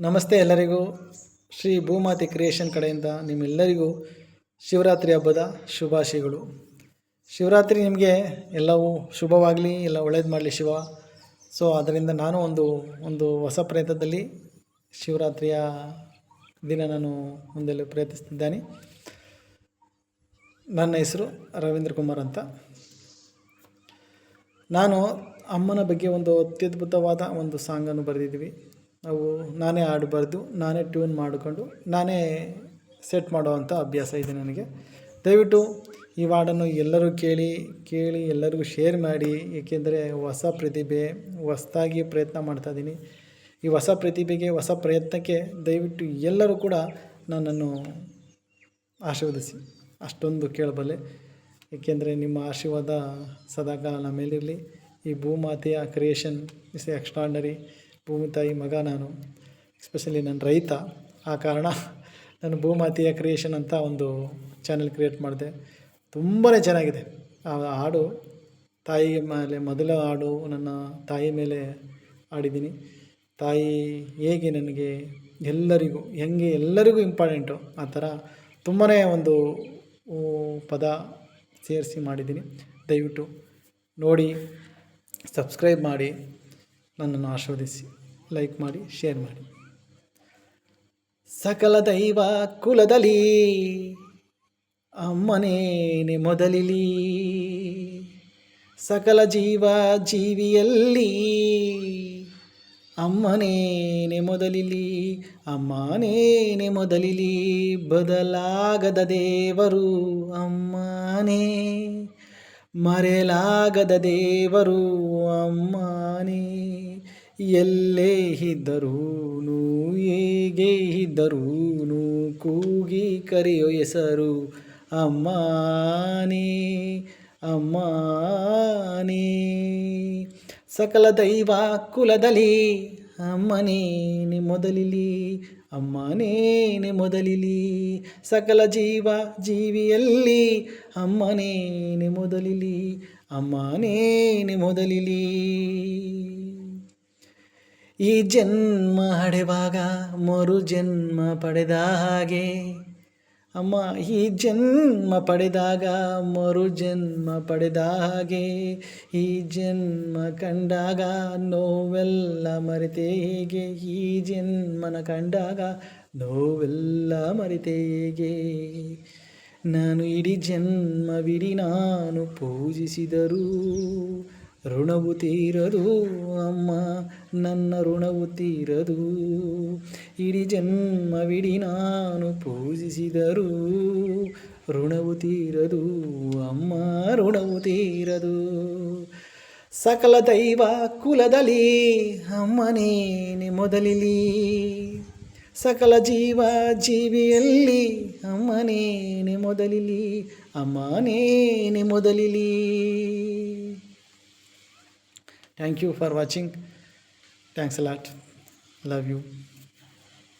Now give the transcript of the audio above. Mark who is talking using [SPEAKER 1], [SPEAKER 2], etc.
[SPEAKER 1] ನಮಸ್ತೆ ಎಲ್ಲರಿಗೂ. ಶ್ರೀ ಭೂಮಾತೆ ಕ್ರಿಯೇಷನ್ ಕಡೆಯಿಂದ ನಿಮ್ಮೆಲ್ಲರಿಗೂ ಶಿವರಾತ್ರಿ ಹಬ್ಬದ ಶುಭಾಶಯಗಳು. ಶಿವರಾತ್ರಿ ನಿಮಗೆ ಎಲ್ಲವೂ ಶುಭವಾಗಲಿ, ಎಲ್ಲ ಒಳ್ಳೇದು ಮಾಡಲಿ ಶಿವ. ಸೊ ಅದರಿಂದ ನಾನು ಒಂದು ಹೊಸ ಪ್ರಯತ್ನದಲ್ಲಿ ಶಿವರಾತ್ರಿಯ ದಿನ ನಾನು ಹೊಂದಲು ಪ್ರಯತ್ನಿಸ್ತಿದ್ದೇನೆ. ನನ್ನ ಹೆಸರು ರವೀಂದ್ರ ಕುಮಾರ್ ಅಂತ. ನಾನು ಅಮ್ಮನ ಬಗ್ಗೆ ಒಂದು ಅತ್ಯದ್ಭುತವಾದ ಒಂದು ಸಾಂಗನ್ನು ಬರೆದಿದ್ದೀವಿ. ನಾವು ನಾನೇ ಹಾಡು ಬರೆದು ನಾನೇ ಟ್ಯೂನ್ ಮಾಡಿಕೊಂಡು ನಾನೇ ಸೆಟ್ ಮಾಡುವಂಥ ಅಭ್ಯಾಸ ಇದೆ ನನಗೆ. ದಯವಿಟ್ಟು ಈ ಹಾಡನ್ನು ಎಲ್ಲರೂ ಕೇಳಿ ಎಲ್ಲರಿಗೂ ಶೇರ್ ಮಾಡಿ. ಏಕೆಂದರೆ ಹೊಸ ಪ್ರತಿಭೆ, ಹೊಸದಾಗಿ ಪ್ರಯತ್ನ ಮಾಡ್ತಾಯಿದ್ದೀನಿ. ಈ ಹೊಸ ಪ್ರತಿಭೆಗೆ, ಹೊಸ ಪ್ರಯತ್ನಕ್ಕೆ ದಯವಿಟ್ಟು ಎಲ್ಲರೂ ಕೂಡ ನನ್ನನ್ನು ಆಶೀರ್ವದಿಸಿ. ಅಷ್ಟೊಂದು ಕೇಳಬಲ್ಲೆ. ಏಕೆಂದರೆ ನಿಮ್ಮ ಆಶೀರ್ವಾದ ಸದಾಕಾಲ ನಮ್ಮ ಮೇಲಿರಲಿ. ಈ ಭೂಮಾತೆಯ ಕ್ರಿಯೇಷನ್ ಇಸ್ ಎಕ್ಸ್ಟ್ರಾರ್ಡನರಿ. ಭೂಮಿ ತಾಯಿ ಮಗ ನಾನು, ಎಸ್ಪೆಷಲಿ ನಾನು ರೈತ. ಆ ಕಾರಣ ನಾನು ಭೂಮಾತೆಯ ಕ್ರಿಯೇಷನ್ ಅಂತ ಒಂದು ಚಾನೆಲ್ ಕ್ರಿಯೇಟ್ ಮಾಡಿದೆ. ತುಂಬಾ ಚೆನ್ನಾಗಿದೆ ಆ ಹಾಡು. ತಾಯಿ ಮೇಲೆ ಮೊದಲ ಹಾಡು ನನ್ನ ತಾಯಿ ಮೇಲೆ ಹಾಡಿದ್ದೀನಿ. ತಾಯಿ ಹೇಗೆ ನನಗೆ ಎಲ್ಲರಿಗೂ ಇಂಪಾರ್ಟೆಂಟು, ಆ ಥರ ತುಂಬಾ ಒಂದು ಪದ ಸೇರಿಸಿ ಮಾಡಿದ್ದೀನಿ. ದಯವಿಟ್ಟು ನೋಡಿ, ಸಬ್ಸ್ಕ್ರೈಬ್ ಮಾಡಿ, ನನ್ನನ್ನು ಆಶೀರ್ವದಿಸಿ, ಲೈಕ್ ಮಾಡಿ, ಶೇರ್ ಮಾಡಿ. ಸಕಲ ದೈವ ಕುಲದಲ್ಲಿ ಅಮ್ಮನೇನೆ ಮೊದಲಿಲಿ, ಸಕಲ ಜೀವಿಯಲ್ಲಿ ಅಮ್ಮನೇನೆ ಮೊದಲಿಲಿ, ಅಮ್ಮನೇನೆ ಮೊದಲಿಲಿ. ಬದಲಾಗದ ದೇವರು ಅಮ್ಮನೇ, ಮರೆಯಲಾಗದ ದೇವರು ಅಮ್ಮನೇ. ಎಲ್ಲೇ ಇದ್ದರೂನು, ಹೇಗೆ ಇದ್ದರೂನು, ಕೂಗಿ ಕರೆಯೋ ಹೆಸರು ಅಮ್ಮನೇ, ಅಮ್ಮನೇ. ಸಕಲ ದೈವ ಕುಲದಲ್ಲಿ ಅಮ್ಮನೇನೆ ಮೊದಲಿಲಿ, ಅಮ್ಮನೇನೆ ಮೊದಲಿಲಿ. ಸಕಲ ಜೀವಿಯಲ್ಲಿ ಅಮ್ಮನೇನೆ ಮೊದಲಿಲಿ, ಅಮ್ಮನೇನೆ ಮೊದಲಿಲಿ. ಈ ಜನ್ಮ ಹಡೆವಾಗ ಮರು ಜನ್ಮ ಪಡೆದ ಹಾಗೆ ಅಮ್ಮ, ಈ ಜನ್ಮ ಪಡೆದಾಗ ಮರು ಜನ್ಮ ಪಡೆದ ಹಾಗೆ, ಈ ಜನ್ಮ ಕಂಡಾಗ ನೋವೆಲ್ಲ ಮರೆತೆ ಹೇಗೆ, ಈ ಜನ್ಮನ ಕಂಡಾಗ ನೋವೆಲ್ಲ ಮರೆತೆ ಹೇಗೆ. ನಾನು ಇಡೀ ಜನ್ಮವಿಡೀ ನಾನು ಪೂಜಿಸಿದರೂ ಋಣವು ತೀರದು ಅಮ್ಮ, ನನ್ನ ಋಣವು ತೀರದು. ಇಡೀ ಜನ್ಮವಿಡೀ ನಾನು ಪೂಜಿಸಿದರೂ ಋಣವು ತೀರದು ಅಮ್ಮ, ಋಣವು ತೀರದು. ಸಕಲ ದೈವ ಕುಲದಲ್ಲಿ ಅಮ್ಮನೇನೆ ಮೊದಲಿಲಿ, ಸಕಲ ಜೀವಿಯಲ್ಲಿ ಅಮ್ಮನೇನೆ ಮೊದಲಿಲಿ, ಅಮ್ಮನೇನೆ ಮೊದಲಿಲಿ. Thank you for watching. Thanks a lot. Love you.